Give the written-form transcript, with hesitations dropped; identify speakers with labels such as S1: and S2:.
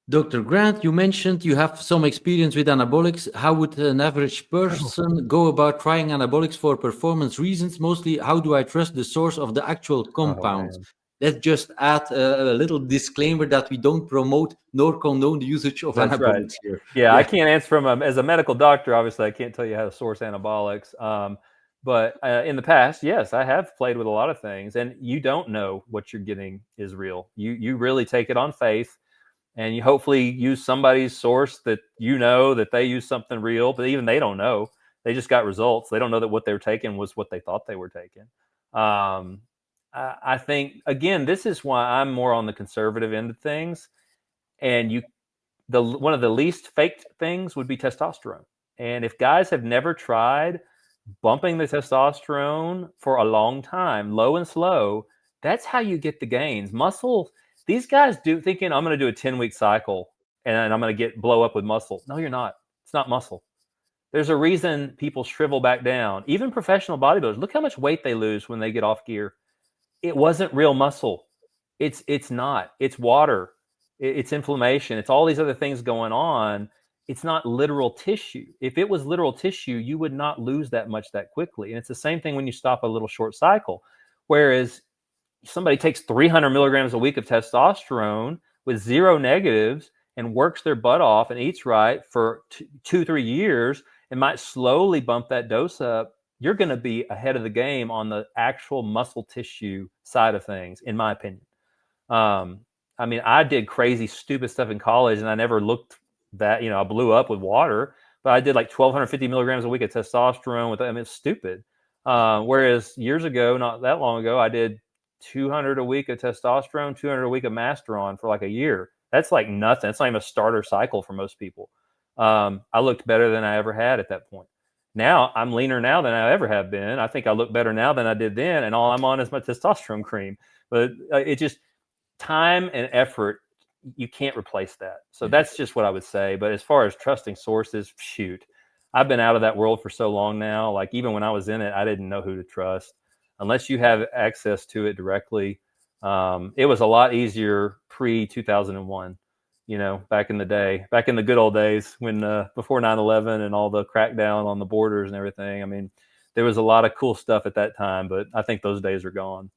S1: Dr. Grant, you mentioned you have some experience with anabolics. How would an average person go about trying anabolics for performance reasons? Mostly, how do I trust the source of the actual
S2: Oh
S1: compound?
S2: man.
S1: Let's just add a little disclaimer that we don't promote nor condone the usage of
S2: That's right.
S1: anabolics here.
S2: Yeah, I
S1: Yeah.
S2: can't answer as a medical doctor. Obviously, I can't tell you how to source anabolics. But in the past, yes, I have played with a lot of things, and you don't know what you're getting is real. You really take it on faith, and you hopefully use somebody's source that you know that they use something real, but even they don't know. They just got results. They don't know that what they were taking was what they thought they were taking. Um, I think again, this is why I'm more on the conservative end of things. And one of the least faked things would be testosterone. And if guys have never tried bumping the testosterone for a long time, low and slow, that's how you get the gains. Muscle, these guys do thinking I'm going to do a 10-week cycle and I'm going to blow up with muscle. No, you're not. It's not muscle. There's a reason people shrivel back down. Even professional bodybuilders, look how much weight they lose when they get off gear. It wasn't real muscle. It's not. It's water. It's inflammation. It's all these other things going on. It's not literal tissue. If it was literal tissue, you would not lose that much that quickly. And it's the same thing when you stop a little short cycle. Whereas somebody takes 300 milligrams a week of testosterone with zero negatives and works their butt off and eats right for 2-3 years and might slowly bump that dose up, you're going to be ahead of the game on the actual muscle tissue side of things, in my opinion. I mean, I did crazy, stupid stuff in college, and I never looked that, I blew up with water, but I did like 1,250 milligrams a week of testosterone it's stupid. Whereas years ago, not that long ago, I did 200 a week of testosterone, 200 a week of Masteron for like a year. That's like nothing. It's not even a starter cycle for most people. I looked better than I ever had at that point. Now I'm leaner now than I ever have been. I think I look better now than I did then, and all I'm on is my testosterone cream. But it just time and effort, you can't replace that. So that's just what I would say. But as far as trusting sources, shoot, I've been out of that world for so long now. Like even when I was in it, I didn't know who to trust unless you have access to it directly. It was a lot easier pre 2001. Back in the day, back in the good old days when before 9/11 and all the crackdown on the borders and everything. I mean, there was a lot of cool stuff at that time, but I think those days are gone.